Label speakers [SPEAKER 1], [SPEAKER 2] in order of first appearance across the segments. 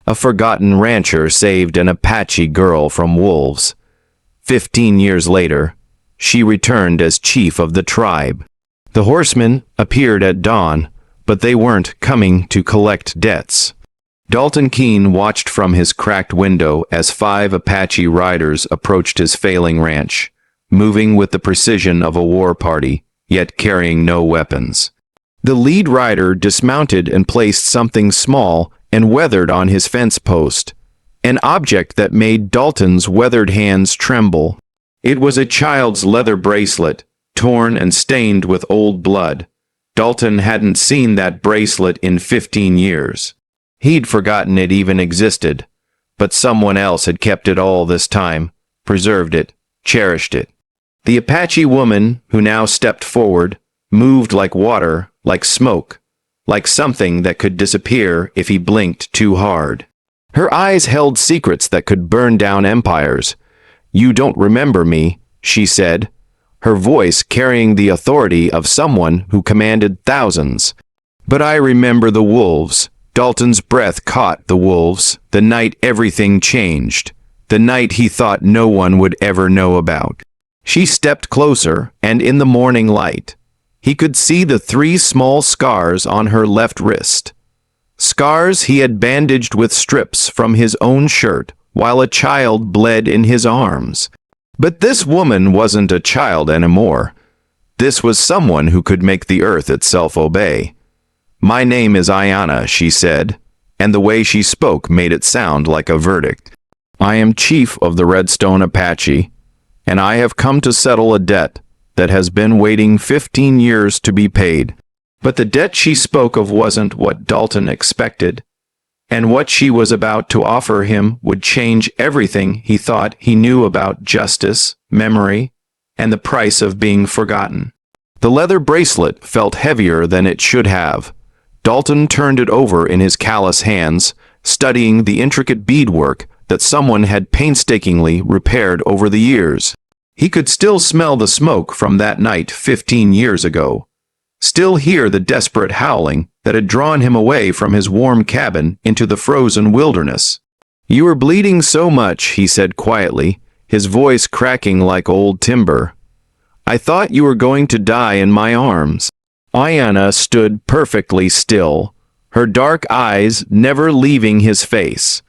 [SPEAKER 1] A forgotten rancher saved an Apache girl from wolves. 15 years later, she returned as chief of the tribe. The horsemen appeared at dawn, but they weren't coming to collect debts. Dalton Keene watched from his cracked window as 5 Apache riders approached his failing ranch, moving with the precision of a war party, yet carrying no weapons. The lead rider dismounted and placed something small and weathered on his fence post, an object that made Dalton's weathered hands tremble. It was a child's leather bracelet, torn and stained with old blood. Dalton hadn't seen that bracelet in 15 years. He'd forgotten it even existed, but someone else had kept it all this time, preserved it, cherished it. The Apache woman, who now stepped forward, moved like water, like smoke, like something that could disappear if he blinked too hard. Her eyes held secrets that could burn down empires. "You don't remember me," she said, her voice carrying the authority of someone who commanded thousands. "But I remember the wolves." Dalton's breath caught the wolves, the night everything changed, the night he thought no one would ever know about. She stepped closer, and in the morning light, he could see the 3 small scars on her left wrist. Scars he had bandaged with strips from his own shirt while a child bled in his arms. But this woman wasn't a child anymore. This was someone who could make the earth itself obey. "My name is Ayanna," she said, and the way she spoke made it sound like a verdict. "I am chief of the Redstone Apache, and I have come to settle a debt that has been waiting 15 years to be paid." But the debt she spoke of wasn't what Dalton expected, and what she was about to offer him would change everything he thought he knew about justice, memory, and the price of being forgotten. The leather bracelet felt heavier than it should have. Dalton turned it over in his callous hands, studying the intricate beadwork that someone had painstakingly repaired over the years. He could still smell the smoke from that night 15 years ago, still hear the desperate howling that had drawn him away from his warm cabin into the frozen wilderness. "You are bleeding so much," he said quietly, his voice cracking like old timber. "I thought you were going to die in my arms." Ayanna stood perfectly still, her dark eyes never leaving his face.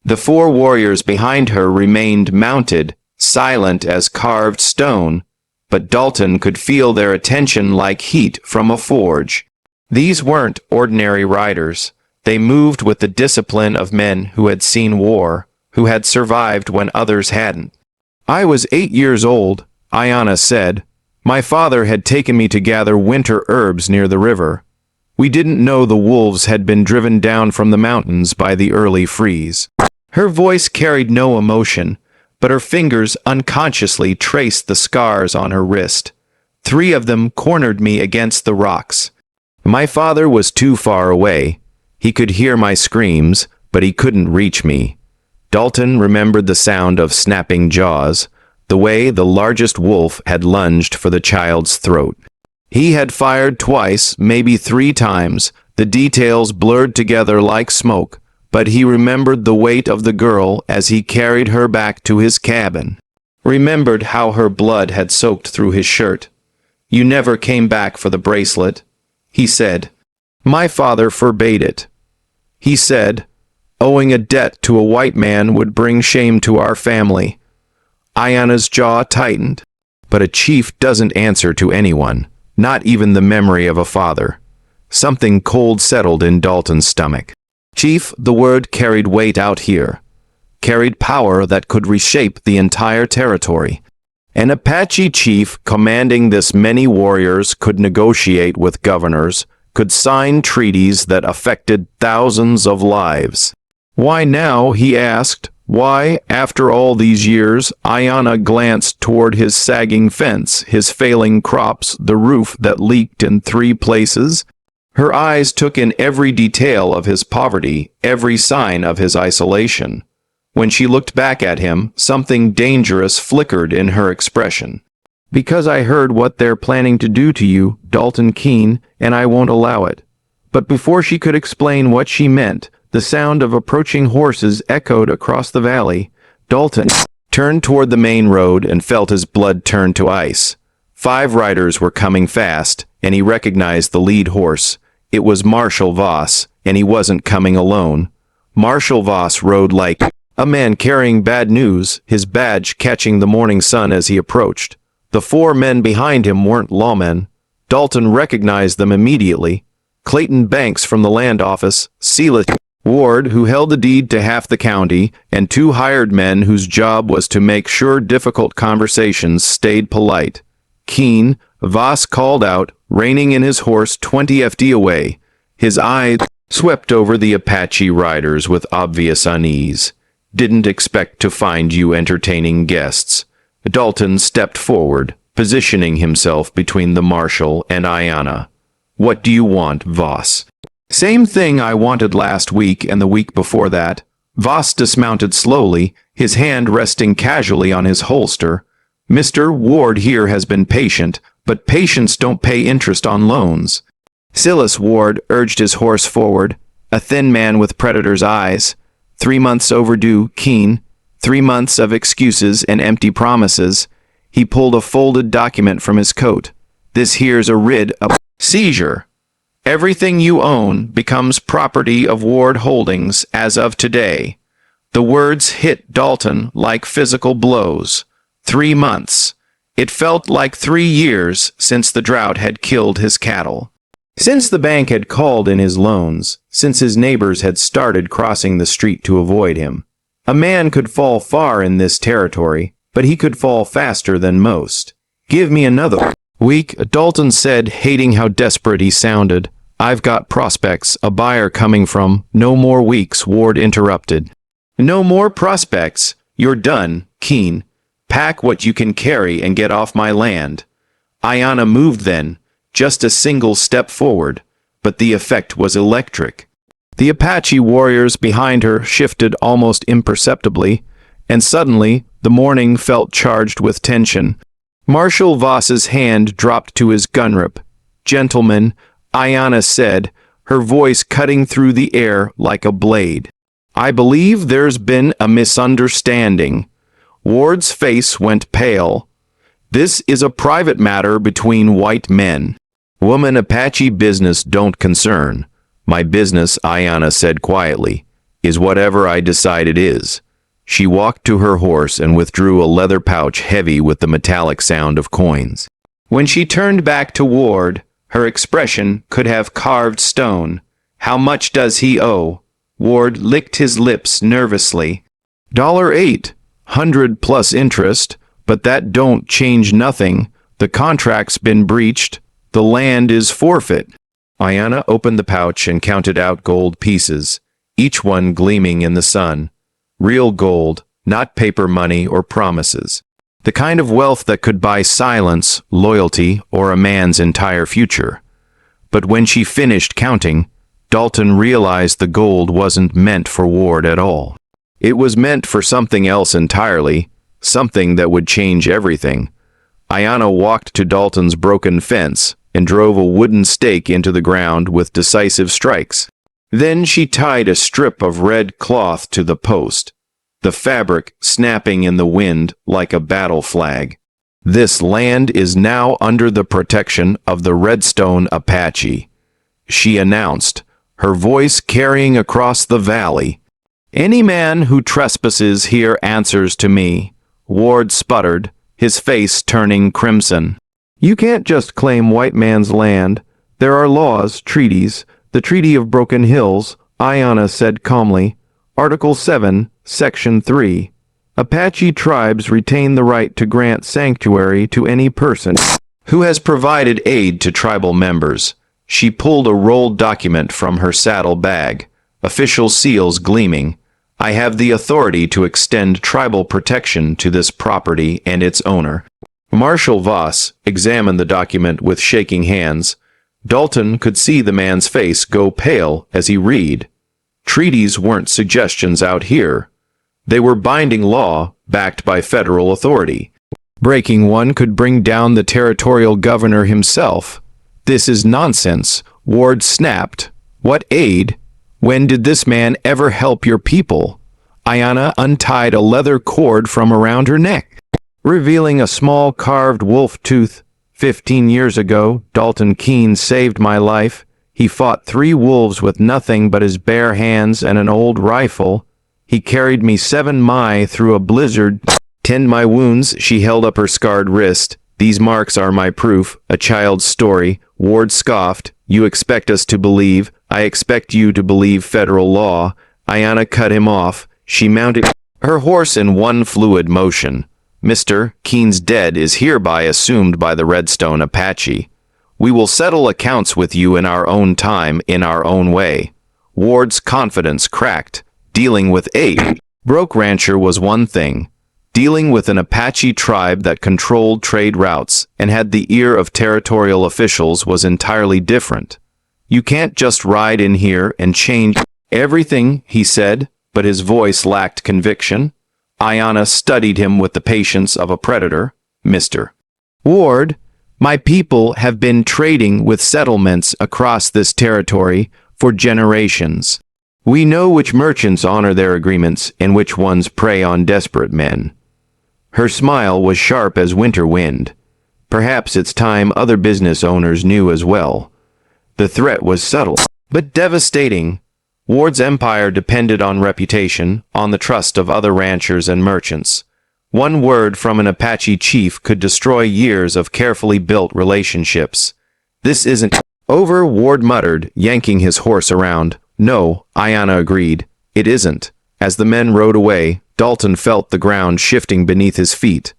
[SPEAKER 1] The 4 warriors behind her remained mounted, silent as carved stone, but Dalton could feel their attention like heat from a forge. These weren't ordinary riders. They moved with the discipline of men who had seen war, who had survived when others hadn't. "I was 8 years old," Ayanna said. "My father had taken me to gather winter herbs near the river. We didn't know the wolves had been driven down from the mountains by the early freeze." Her voice carried no emotion, but her fingers unconsciously traced the scars on her wrist. 3 of them cornered me against the rocks. My father was too far away. He could hear my screams, but he couldn't reach me. Dalton remembered the sound of snapping jaws, the way the largest wolf had lunged for the child's throat. He had fired twice, maybe 3 times, the details blurred together like smoke, but he remembered the weight of the girl as he carried her back to his cabin. Remembered how her blood had soaked through his shirt. "You never came back for the bracelet," he said. "My father forbade it. He said, owing a debt to a white man would bring shame to our family." Ayanna's jaw tightened. But a chief doesn't answer to anyone, not even the memory of a father. Something cold settled in Dalton's stomach. Chief, the word carried weight out here. Carried power that could reshape the entire territory. An Apache chief commanding this many warriors could negotiate with governors, could sign treaties that affected thousands of lives. "Why now?" he asked. Why, after all these years? Ayanna glanced toward his sagging fence, his failing crops, the roof that leaked in 3 places. Her eyes took in every detail of his poverty, every sign of his isolation. When she looked back at him, something dangerous flickered in her expression. "Because I heard what they're planning to do to you, Dalton Keene, and I won't allow it." But before she could explain what she meant, the sound of approaching horses echoed across the valley. Dalton turned toward the main road and felt his blood turn to ice. 5 riders were coming fast, and he recognized the lead horse. It was Marshal Voss, and he wasn't coming alone. Marshal Voss rode like a man carrying bad news, his badge catching the morning sun as he approached. The 4 men behind him weren't lawmen. Dalton recognized them immediately. Clayton Banks from the land office, Silas Ward, who held the deed to half the county, and 2 hired men whose job was to make sure difficult conversations stayed polite. Keen, Voss called out, reining in his horse 20 FD away. His eyes swept over the Apache riders with obvious unease. Didn't expect to find you entertaining guests. Dalton stepped forward, positioning himself between the marshal and Ayanna. What do you want, Voss? Same thing I wanted last week and the week before that. Voss dismounted slowly, his hand resting casually on his holster. Mr. Ward here has been patient, but patients don't pay interest on loans. Silas Ward urged his horse forward, a thin man with predator's eyes. 3 months overdue, Keen. 3 months of excuses and empty promises. He pulled a folded document from his coat. This here's a writ of seizure. Everything you own becomes property of Ward Holdings as of today. The words hit Dalton like physical blows. 3 months. It felt like 3 years since the drought had killed his cattle. Since the bank had called in his loans, since his neighbors had started crossing the street to avoid him. A man could fall far in this territory, but he could fall faster than most. Give me another week, Dalton said, hating how desperate he sounded. I've got prospects, a buyer coming from. No more weeks, Ward interrupted. No more prospects. You're done, Keen. Pack what you can carry and get off my land. Ayanna moved then, just a single step forward, but the effect was electric. The Apache warriors behind her shifted almost imperceptibly, and suddenly the morning felt charged with tension. Marshal Voss's hand dropped to his gunrip. Gentlemen, Ayanna said, her voice cutting through the air like a blade. I believe there's been a misunderstanding. Ward's face went pale. This is a private matter between white men. Woman, Apache business don't concern. My business, Ayanna said quietly, is whatever I decide it is. She walked to her horse and withdrew a leather pouch heavy with the metallic sound of coins. When she turned back to Ward, her expression could have carved stone. How much does he owe? Ward licked his lips nervously. $8, 100 plus interest, but that don't change nothing. The contract's been breached. The land is forfeit. Ayanna opened the pouch and counted out gold pieces, each one gleaming in the sun. Real gold, not paper money or promises. The kind of wealth that could buy silence, loyalty, or a man's entire future. But when she finished counting, Dalton realized the gold wasn't meant for Ward at all. It was meant for something else entirely, something that would change everything. Ayanna walked to Dalton's broken fence and drove a wooden stake into the ground with decisive strikes. Then she tied a strip of red cloth to the post, the fabric snapping in the wind like a battle flag. This land is now under the protection of the Redstone Apache, she announced, her voice carrying across the valley. Any man who trespasses here answers to me, Ward sputtered, his face turning crimson. You can't just claim white man's land. There are laws, treaties. The Treaty of Broken Hills, Ayanna said calmly. Article 7, Section 3. Apache tribes retain the right to grant sanctuary to any person who has provided aid to tribal members. She pulled a rolled document from her saddle bag, official seals gleaming. I have the authority to extend tribal protection to this property and its owner. Marshal Voss examined the document with shaking hands. Dalton could see the man's face go pale as he read. Treaties weren't suggestions out here. They were binding law backed by federal authority. Breaking one could bring down the territorial governor himself. This is nonsense, Ward snapped. What aid? When did this man ever help your people? Ayanna untied a leather cord from around her neck, revealing a small carved wolf tooth. 15 years ago, Dalton Keene saved my life. He fought 3 wolves with nothing but his bare hands and an old rifle. He carried me 7 miles through a blizzard. Tend my wounds, she held up her scarred wrist. These marks are my proof, a child's story. Ward scoffed. You expect us to believe. I expect you to believe federal law. Ayanna cut him off. She mounted her horse in one fluid motion. Mr. Keene's dead is hereby assumed by the Redstone Apache. We will settle accounts with you in our own time, in our own way. Ward's confidence cracked. Dealing with a broke rancher was one thing. Dealing with an Apache tribe that controlled trade routes and had the ear of territorial officials was entirely different. You can't just ride in here and change everything, he said, but his voice lacked conviction. Ayanna studied him with the patience of a predator. Mr. Ward, my people have been trading with settlements across this territory for generations. We know which merchants honor their agreements and which ones prey on desperate men. Her smile was sharp as winter wind. Perhaps it's time other business owners knew as well. The threat was subtle, but devastating. Ward's empire depended on reputation, on the trust of other ranchers and merchants. One word from an Apache chief could destroy years of carefully built relationships. This isn't over, Ward muttered, yanking his horse around. No, Ayanna agreed. It isn't. As the men rode away, Dalton felt the ground shifting beneath his feet.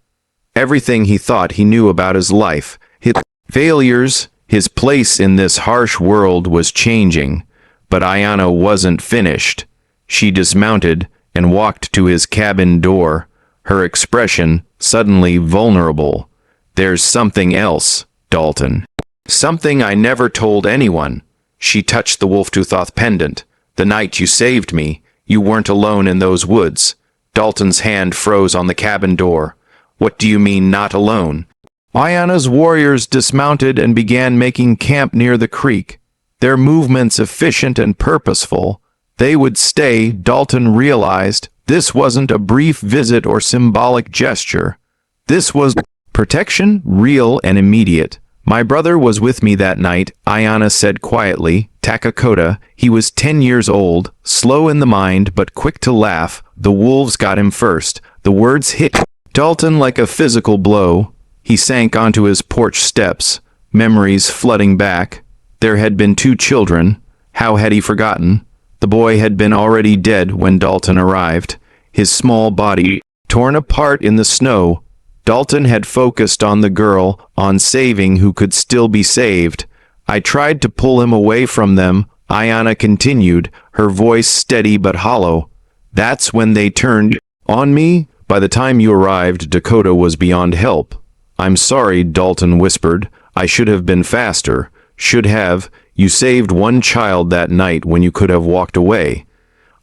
[SPEAKER 1] Everything he thought he knew about his life, his failures, his place in this harsh world was changing. But Ayanna wasn't finished. She dismounted and walked to his cabin door, her expression suddenly vulnerable. There's something else, Dalton. Something I never told anyone. She touched the Wolftooth pendant. The night you saved me, you weren't alone in those woods. Dalton's hand froze on the cabin door. What do you mean, not alone? Ayanna's warriors dismounted and began making camp near the creek. Their movements efficient and purposeful. They would stay, Dalton realized. This wasn't a brief visit or symbolic gesture. This was protection, real and immediate. My brother was with me that night, Ayanna said quietly. Takakota, he was 10 years old, slow in the mind but quick to laugh. The wolves got him first. The words hit Dalton like a physical blow. He sank onto his porch steps, memories flooding back. There had been 2 children. How had he forgotten? The boy had been already dead when Dalton arrived, his small body torn apart in the snow. Dalton had focused on the girl, on saving who could still be saved. I tried to pull him away from them, Ayanna continued, her voice steady but hollow. That's when they turned on me. By the time you arrived, Dakota was beyond help. I'm sorry, Dalton whispered. I should have been faster. Should have. You saved 1 child that night when you could have walked away.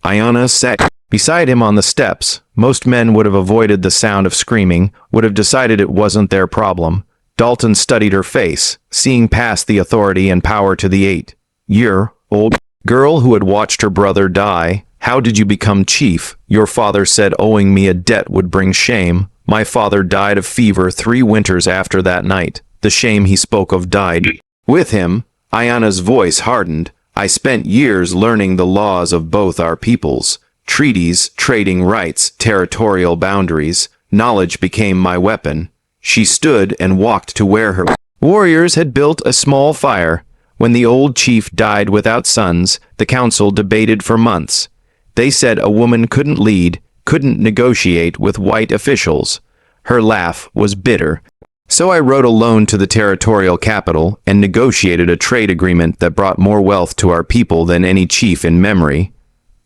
[SPEAKER 1] Ayanna sat beside him on the steps. Most men would have avoided the sound of screaming, would have decided it wasn't their problem. Dalton studied her face, seeing past the authority and power to the 8-year-old girl who had watched her brother die. How did you become chief? Your father said owing me a debt would bring shame. My father died of fever 3 winters after that night. The shame he spoke of died with him. Ayanna's voice hardened. I spent years learning the laws of both our peoples. Treaties, trading rights, territorial boundaries. Knowledge became my weapon. She stood and walked to where her warriors had built a small fire. When the old chief died without sons, the council debated for months. They said a woman couldn't lead, couldn't negotiate with white officials. Her laugh was bitter. So I wrote a loan to the territorial capital and negotiated a trade agreement that brought more wealth to our people than any chief in memory.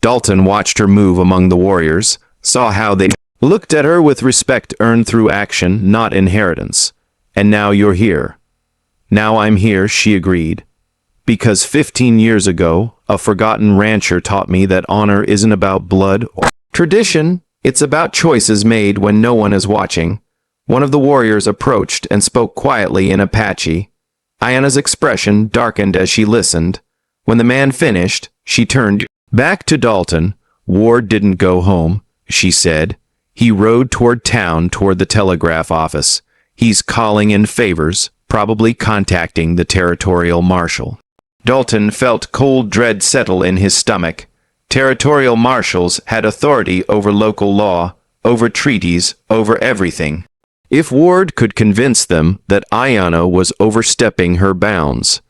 [SPEAKER 1] Dalton watched her move among the warriors, saw how they looked at her with respect earned through action, not inheritance. And now you're here. Now I'm here, she agreed. Because 15 years ago, a forgotten rancher taught me that honor isn't about blood or tradition. It's about choices made when no one is watching. One of the warriors approached and spoke quietly in Apache. Ayanna's expression darkened as she listened. When the man finished, she turned Back to Dalton. Ward didn't go home, she said. He rode toward town, toward the telegraph office. He's calling in favors, probably contacting the territorial marshal. Dalton felt cold dread settle in his stomach. Territorial marshals had authority over local law, over treaties, over everything. If Ward could convince them that Ayanna was overstepping her bounds.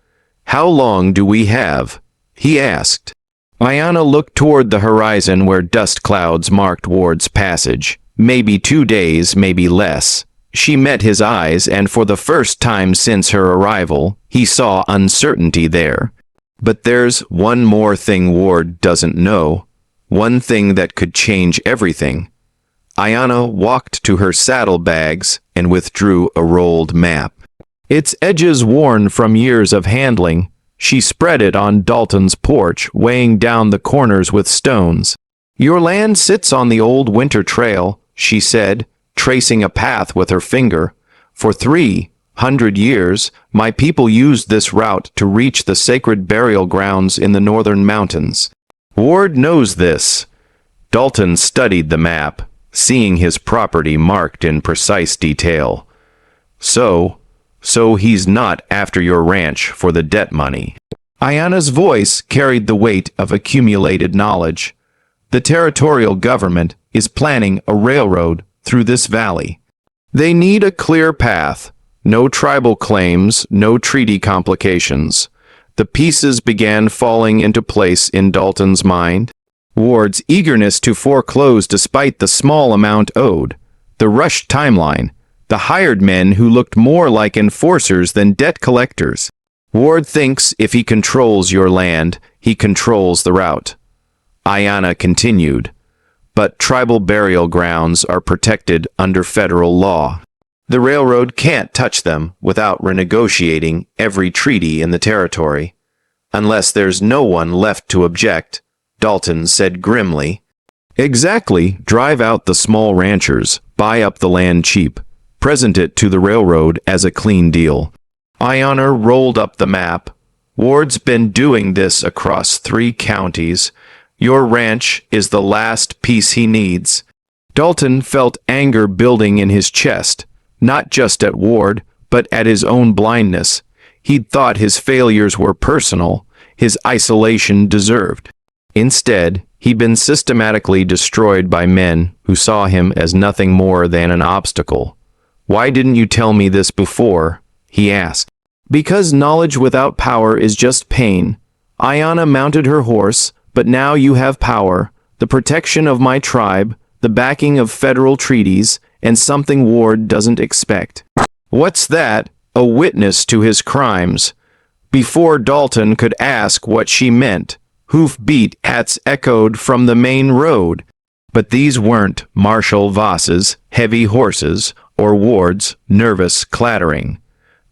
[SPEAKER 1] "How long do we have?" he asked. Ayanna looked toward the horizon where dust clouds marked Ward's passage. Maybe 2 days, maybe less. She met his eyes, and for the first time since her arrival, he saw uncertainty there. But there's one more thing Ward doesn't know. One thing that could change everything. Ayanna walked to her saddlebags and withdrew a rolled map. Its edges worn from years of handling, she spread it on Dalton's porch, weighing down the corners with stones. "Your land sits on the old winter trail," she said, tracing a path with her finger. "For 300 years, my people used this route to reach the sacred burial grounds in the northern mountains. Ward knows this." Dalton studied the map, seeing his property marked in precise detail. So he's not after your ranch for the debt money." Ayanna's voice carried the weight of accumulated knowledge. "The territorial government is planning a railroad through this valley. They need a clear path, no tribal claims, no treaty complications." The pieces began falling into place in Dalton's mind. Ward's eagerness to foreclose despite the small amount owed, the rushed timeline, the hired men who looked more like enforcers than debt collectors. Ward thinks if he controls your land, he controls the route. Ayanna continued. But tribal burial grounds are protected under federal law. The railroad can't touch them without renegotiating every treaty in the territory. Unless there's no one left to object, Dalton said grimly. "Exactly. Drive out the small ranchers, buy up the land cheap, present it to the railroad as a clean deal." Ayanna rolled up the map. "Ward's been doing this across 3 counties. Your ranch is the last piece he needs." Dalton felt anger building in his chest, not just at Ward, but at his own blindness. He'd thought his failures were personal, his isolation deserved. Instead, he'd been systematically destroyed by men who saw him as nothing more than an obstacle. "Why didn't you tell me this before?" he asked. "Because knowledge without power is just pain. Ayanna mounted her horse, but now you have power, the protection of my tribe, the backing of federal treaties, and something Ward doesn't expect." "What's that?" A witness to his crimes. Before Dalton could ask what she meant, hoofbeat hats echoed from the main road. But these weren't Marshal Voss's heavy horses or Ward's nervous clattering.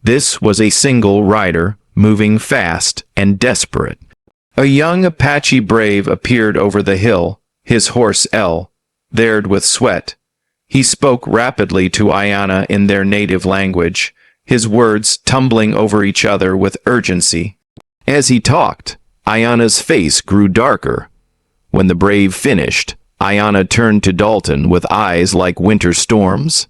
[SPEAKER 1] This was a single rider, moving fast and desperate. A young Apache brave appeared over the hill, his horse lathered with sweat. He spoke rapidly to Ayanna in their native language, his words tumbling over each other with urgency. As he talked, Ayanna's face grew darker. When the brave finished, Ayanna turned to Dalton with eyes like winter storms.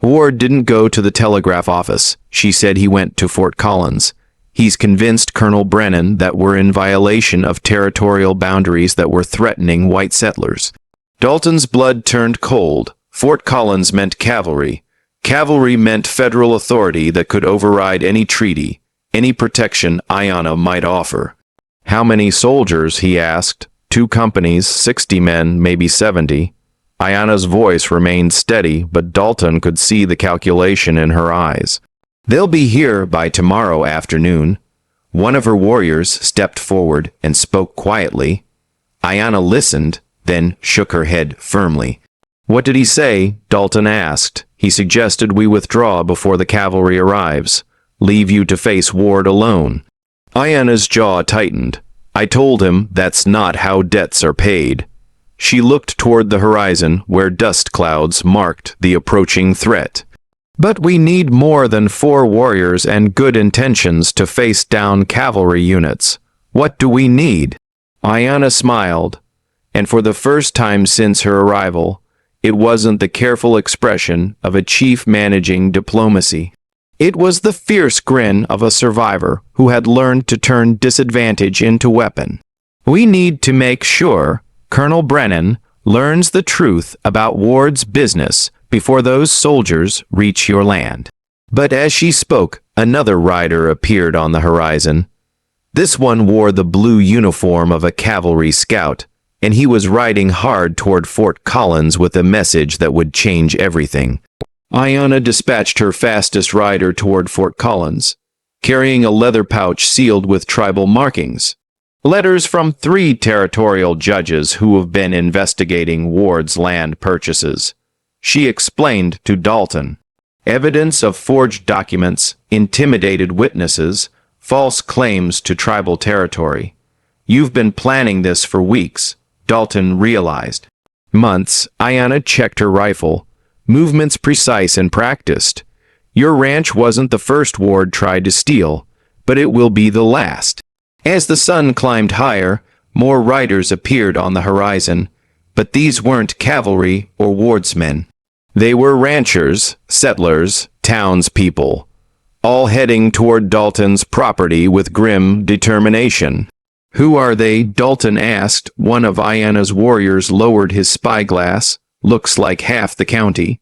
[SPEAKER 1] "Ward didn't go to the telegraph office," she said. "He went to Fort Collins. He's convinced Colonel Brennan that we're in violation of territorial boundaries that were threatening white settlers." Dalton's blood turned cold. Fort Collins meant cavalry. Cavalry meant federal authority that could override any treaty, any protection Ayanna might offer. "How many soldiers?" he asked. 2 companies, 60 men, maybe 70. Ayanna's voice remained steady, but Dalton could see the calculation in her eyes. "They'll be here by tomorrow afternoon." One of her warriors stepped forward and spoke quietly. Ayanna listened, then shook her head firmly. "What did he say?" Dalton asked. "He suggested we withdraw before the cavalry arrives. Leave you to face Ward alone." Ayanna's jaw tightened. "I told him that's not how debts are paid." She looked toward the horizon where dust clouds marked the approaching threat. "But we need more than 4 warriors and good intentions to face down cavalry units. What do we need?" Ayanna smiled, and for the first time since her arrival, it wasn't the careful expression of a chief managing diplomacy. It was the fierce grin of a survivor who had learned to turn disadvantage into weapon. We need to make sure Colonel Brennan learns the truth about Ward's business before those soldiers reach your land. But as she spoke, another rider appeared on the horizon. This one wore the blue uniform of a cavalry scout, and he was riding hard toward Fort Collins with a message that would change everything. Ayanna dispatched her fastest rider toward Fort Collins, carrying a leather pouch sealed with tribal markings. Letters from 3 territorial judges who have been investigating Ward's land purchases. She explained to Dalton. Evidence of forged documents, intimidated witnesses, false claims to tribal territory. You've been planning this for weeks, Dalton realized. Months. Ayanna checked her rifle. Movements precise and practiced. Your ranch wasn't the first Ward tried to steal, but it will be the last. As the sun climbed higher, more riders appeared on the horizon, but these weren't cavalry or wardsmen. They were ranchers, settlers, townspeople, all heading toward Dalton's property with grim determination. Who are they? Dalton asked. One of Ayanna's warriors lowered his spyglass. Looks like half the county.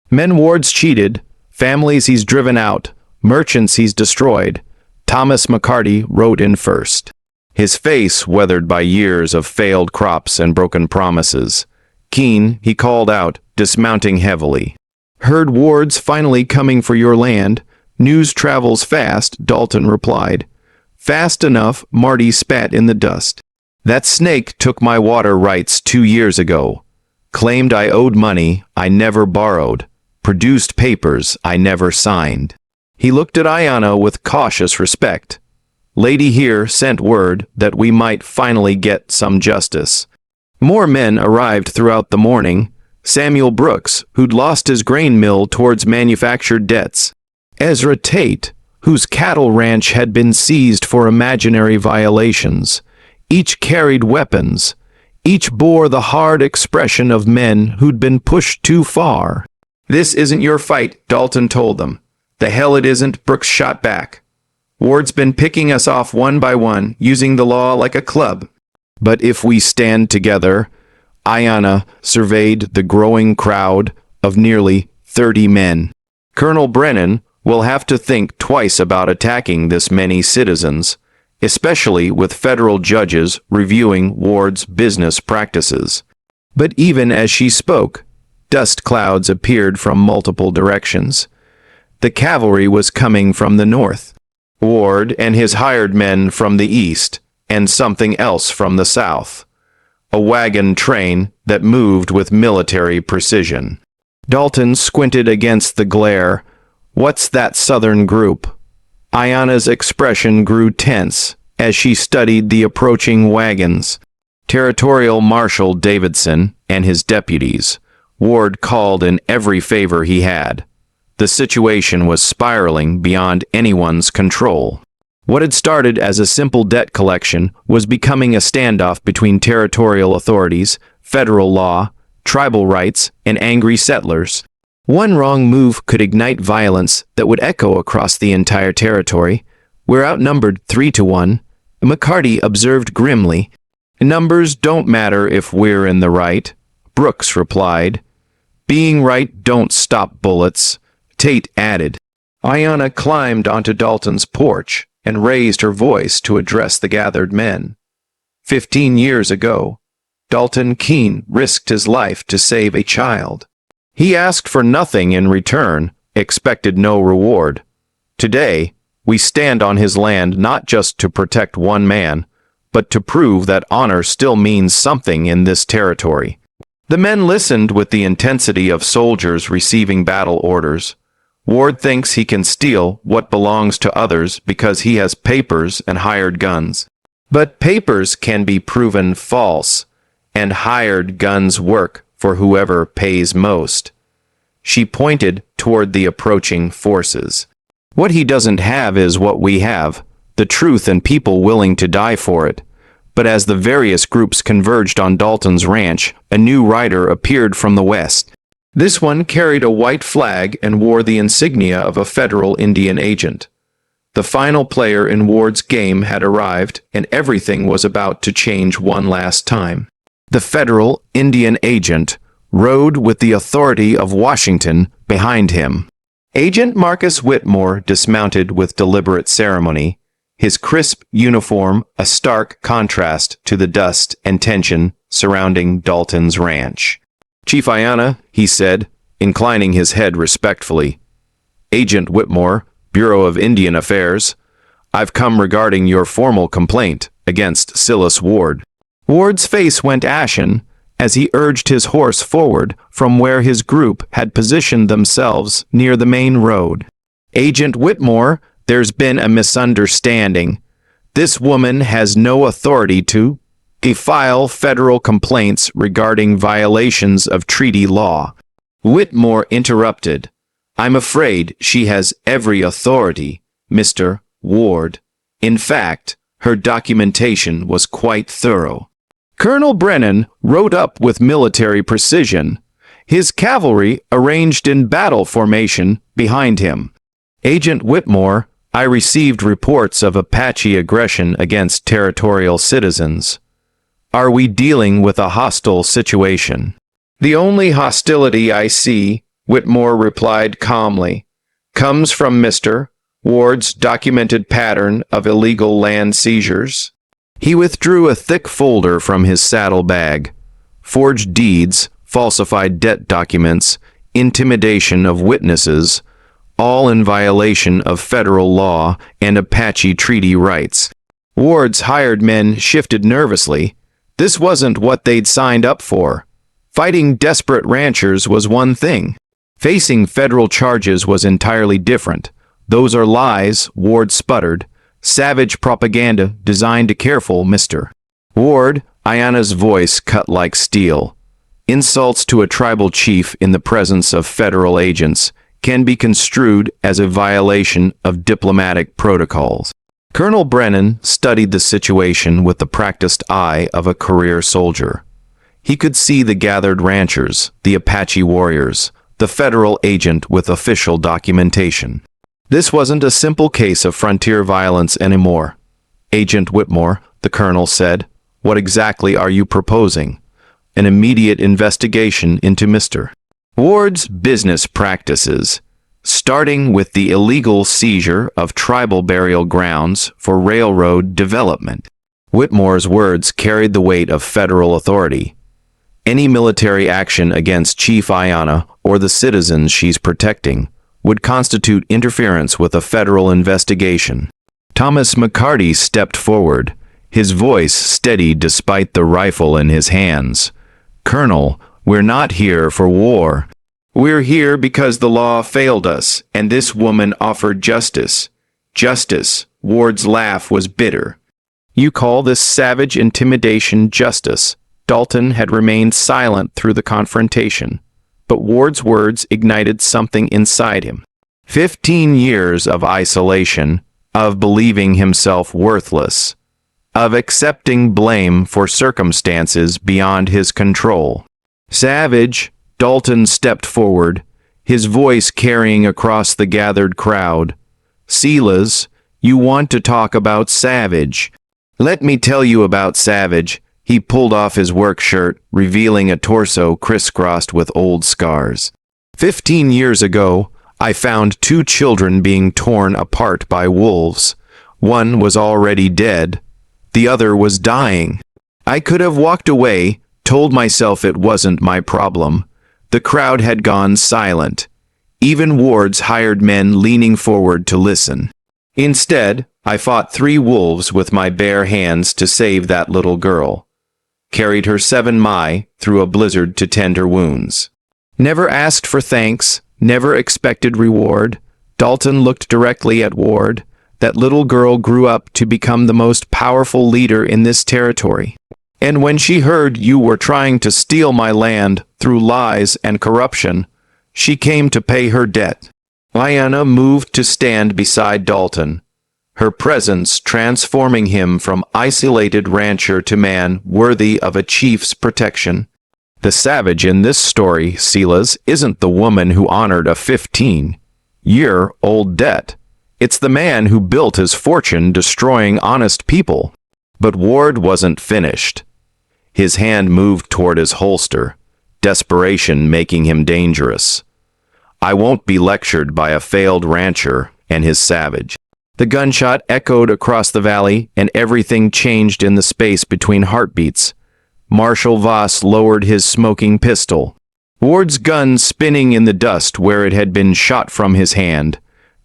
[SPEAKER 1] Men Ward's cheated, families he's driven out, merchants he's destroyed. Thomas McCarty wrote in first. His face weathered by years of failed crops and broken promises. Keen, he called out, dismounting heavily. Heard Ward's finally coming for your land. News travels fast, Dalton replied. Fast enough, Marty spat in the dust. That snake took my water rights 2 years ago. Claimed I owed money I never borrowed. Produced papers I never signed. He looked at Ayanna with cautious respect. Lady here sent word that we might finally get some justice. More men arrived throughout the morning. Samuel Brooks, who'd lost his grain mill towards manufactured debts. Ezra Tate, whose cattle ranch had been seized for imaginary violations. Each carried weapons. Each bore the hard expression of men who'd been pushed too far. This isn't your fight, Dalton told them. The hell it isn't, Brooks shot back. Ward's been picking us off one by one, using the law like a club. But if we stand together, Ayanna surveyed the growing crowd of nearly 30 men. Colonel Brennan will have to think twice about attacking this many citizens, especially with federal judges reviewing Ward's business practices. But even as she spoke, dust clouds appeared from multiple directions. The cavalry was coming from the north. Ward and his hired men from the east, and something else from the south. A wagon train that moved with military precision. Dalton squinted against the glare. What's that southern group? Ayanna's expression grew tense as she studied the approaching wagons. Territorial Marshal Davidson and his deputies. Ward called in every favor he had. The situation was spiraling beyond anyone's control. What had started as a simple debt collection was becoming a standoff between territorial authorities, federal law, tribal rights, and angry settlers. One wrong move could ignite violence that would echo across the entire territory. We're outnumbered 3-1, McCarty observed grimly. Numbers don't matter if we're in the right, Brooks replied. Being right don't stop bullets, Tate added. Ayanna climbed onto Dalton's porch and raised her voice to address the gathered men. 15 years ago, Dalton Keene risked his life to save a child. He asked for nothing in return, expected no reward. Today, we stand on his land not just to protect one man, but to prove that honor still means something in this territory. The men listened with the intensity of soldiers receiving battle orders. Ward thinks he can steal what belongs to others because he has papers and hired guns. But papers can be proven false, and hired guns work for whoever pays most. She pointed toward the approaching forces. What he doesn't have is what we have, the truth and people willing to die for it. But as the various groups converged on Dalton's ranch, a new rider appeared from the west. This one carried a white flag and wore the insignia of a federal Indian agent. The final player in Ward's game had arrived, and everything was about to change one last time. The federal Indian agent rode with the authority of Washington behind him. Agent Marcus Whitmore dismounted with deliberate ceremony, his crisp uniform a stark contrast to the dust and tension surrounding Dalton's ranch. "Chief Ayanna," he said, inclining his head respectfully. "Agent Whitmore, Bureau of Indian Affairs. I've come regarding your formal complaint against Silas Ward." Ward's face went ashen as he urged his horse forward from where his group had positioned themselves near the main road. "Agent Whitmore, there's been a misunderstanding. This woman has no authority to file federal complaints regarding violations of treaty law." Whitmore interrupted. "I'm afraid she has every authority, Mr. Ward. In fact, her documentation was quite thorough." Colonel Brennan rode up with military precision, his cavalry arranged in battle formation behind him. "Agent Whitmore, I received reports of Apache aggression against territorial citizens. Are we dealing with a hostile situation?" "The only hostility I see," Whitmore replied calmly, "comes from Mr. Ward's documented pattern of illegal land seizures." He withdrew a thick folder from his saddlebag. Forged deeds, falsified debt documents, intimidation of witnesses, all in violation of federal law and Apache treaty rights. Ward's hired men shifted nervously. This wasn't what they'd signed up for. Fighting desperate ranchers was one thing. Facing federal charges was entirely different. "Those are lies," Ward sputtered. "Savage propaganda designed to careful Mr. Ward." Ayanna's voice cut like steel. "Insults to a tribal chief in the presence of federal agents can be construed as a violation of diplomatic protocols." Colonel Brennan studied the situation with the practiced eye of a career soldier. He could see the gathered ranchers, the Apache warriors, the federal agent with official documentation. This wasn't a simple case of frontier violence anymore. "Agent Whitmore," the colonel said, "what exactly are you proposing?" "An immediate investigation into Mr. Ward's business practices, starting with the illegal seizure of tribal burial grounds for railroad development." Whitmore's words carried the weight of federal authority. Any military action against Chief Ayanna or the citizens she's protecting would constitute interference with a federal investigation. Thomas McCarty stepped forward, his voice steady despite the rifle in his hands. "Colonel, we're not here for war. We're here because the law failed us, and this woman offered justice." "Justice?" Ward's laugh was bitter. "You call this savage intimidation justice?" Dalton had remained silent through the confrontation, but Ward's words ignited something inside him. 15 years of isolation, of believing himself worthless, of accepting blame for circumstances beyond his control. "Savage," Dalton stepped forward, his voice carrying across the gathered crowd. "Silas, you want to talk about Savage. Let me tell you about Savage." He pulled off his work shirt, revealing a torso crisscrossed with old scars. 15 years ago, I found 2 children being torn apart by wolves. One was already dead. The other was dying. I could have walked away, told myself it wasn't my problem. The crowd had gone silent, even Ward's hired men leaning forward to listen. Instead, I fought 3 wolves with my bare hands to save that little girl. Carried her 7 mi through a blizzard to tend her wounds. Never asked for thanks, never expected reward. Dalton looked directly at Ward. That little girl grew up to become the most powerful leader in this territory. And when she heard you were trying to steal my land through lies and corruption, she came to pay her debt. Ayanna moved to stand beside Dalton. her presence transforming him from isolated rancher to man worthy of a chief's protection. The savage in this story, Silas, isn't the woman who honored a 15-year-old debt. It's the man who built his fortune destroying honest people. But Ward wasn't finished. His hand moved toward his holster, desperation making him dangerous. I won't be lectured by a failed rancher and his savage. The gunshot echoed across the valley, and everything changed in the space between heartbeats. Marshal Voss lowered his smoking pistol, Ward's gun spinning in the dust where it had been shot from his hand.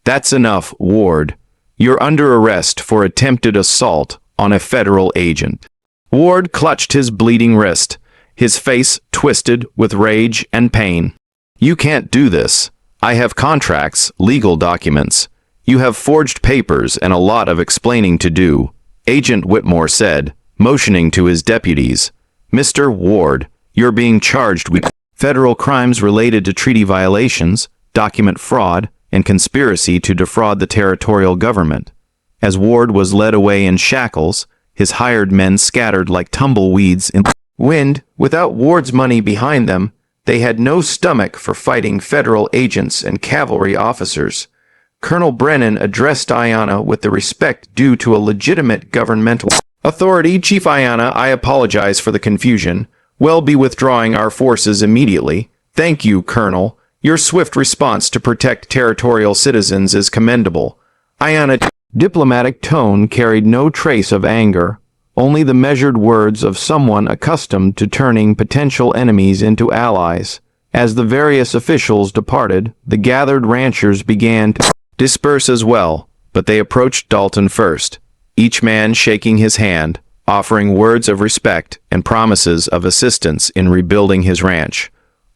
[SPEAKER 1] That's enough, Ward. You're under arrest for attempted assault on a federal agent. Ward clutched his bleeding wrist, his face twisted with rage and pain. You can't do this. I have contracts, legal documents. You have forged papers and a lot of explaining to do, Agent Whitmore said, motioning to his deputies. Mr. Ward, you're being charged with federal crimes related to treaty violations, document fraud, and conspiracy to defraud the territorial government. As Ward was led away in shackles, his hired men scattered like tumbleweeds in the wind. Without Ward's money behind them, they had no stomach for fighting federal agents and cavalry officers. Colonel Brennan addressed Ayanna with the respect due to a legitimate governmental authority. Chief Ayanna, I apologize for the confusion. We'll be withdrawing our forces immediately. Thank you, Colonel. Your swift response to protect territorial citizens is commendable. Ayanna's diplomatic tone carried no trace of anger, only the measured words of someone accustomed to turning potential enemies into allies. As the various officials departed, the gathered ranchers began to disperse as well, but they approached Dalton first, each man shaking his hand, offering words of respect and promises of assistance in rebuilding his ranch.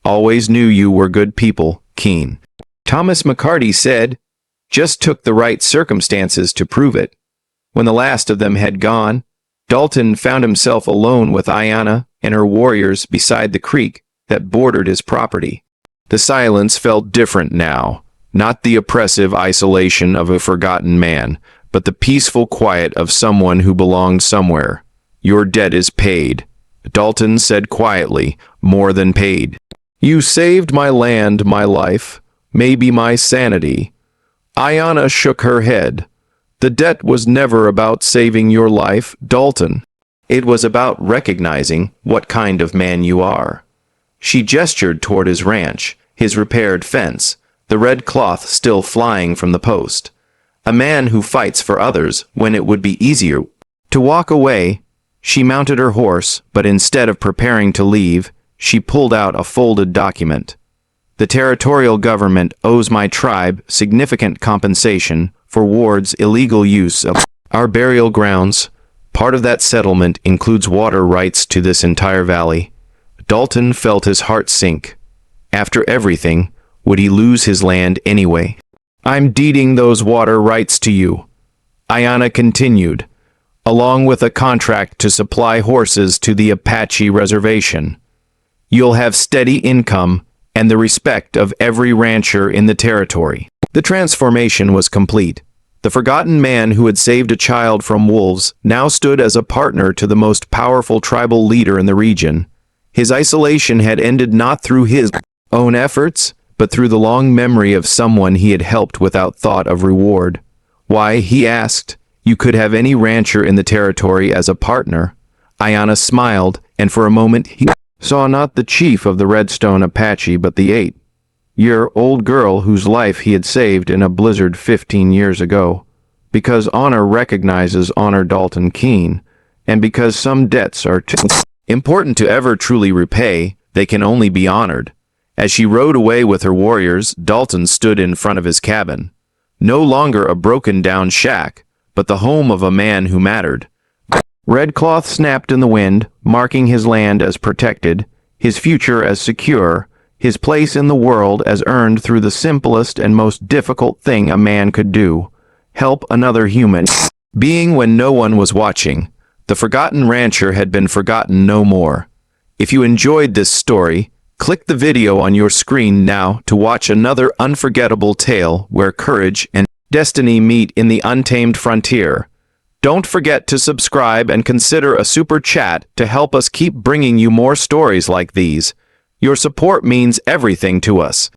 [SPEAKER 1] Always knew you were good people, Keene. Thomas McCarty said, just took the right circumstances to prove it. When the last of them had gone, Dalton found himself alone with Ayanna and her warriors beside the creek that bordered his property. The silence felt different now. Not the oppressive isolation of a forgotten man, but the peaceful quiet of someone who belonged somewhere. Your debt is paid, Dalton said quietly, more than paid. You saved my land, my life, maybe my sanity. Ayanna shook her head. The debt was never about saving your life, Dalton. It was about recognizing what kind of man you are. She gestured toward his ranch, his repaired fence, the red cloth still flying from the post. A man who fights for others when it would be easier to walk away. She mounted her horse, but instead of preparing to leave, she pulled out a folded document. The territorial government owes my tribe significant compensation for Ward's illegal use of our burial grounds. Part of that settlement includes water rights to this entire valley. Dalton felt his heart sink. After everything, would he lose his land anyway? I'm deeding those water rights to you, Ayanna continued, along with a contract to supply horses to the Apache reservation. You'll have steady income and the respect of every rancher in the territory. The transformation was complete. The forgotten man who had saved a child from wolves now stood as a partner to the most powerful tribal leader in the region. His isolation had ended not through his own efforts, but through the long memory of someone he had helped without thought of reward. Why, he asked, you could have any rancher in the territory as a partner. Ayanna smiled, and for a moment he saw not the chief of the Redstone Apache but the 8-year-old girl whose life he had saved in a blizzard 15 years ago. Because honor recognizes honor, Dalton Keene, and because some debts are too important to ever truly repay, they can only be honored. As she rode away with her warriors, Dalton stood in front of his cabin. No longer a broken-down shack, but the home of a man who mattered. Red cloth snapped in the wind, marking his land as protected, his future as secure, his place in the world as earned through the simplest and most difficult thing a man could do: help another human being when no one was watching. The forgotten rancher had been forgotten no more. If you enjoyed this story, click the video on your screen now to watch another unforgettable tale where courage and destiny meet in the untamed frontier. Don't forget to subscribe and consider a super chat to help us keep bringing you more stories like these. Your support means everything to us.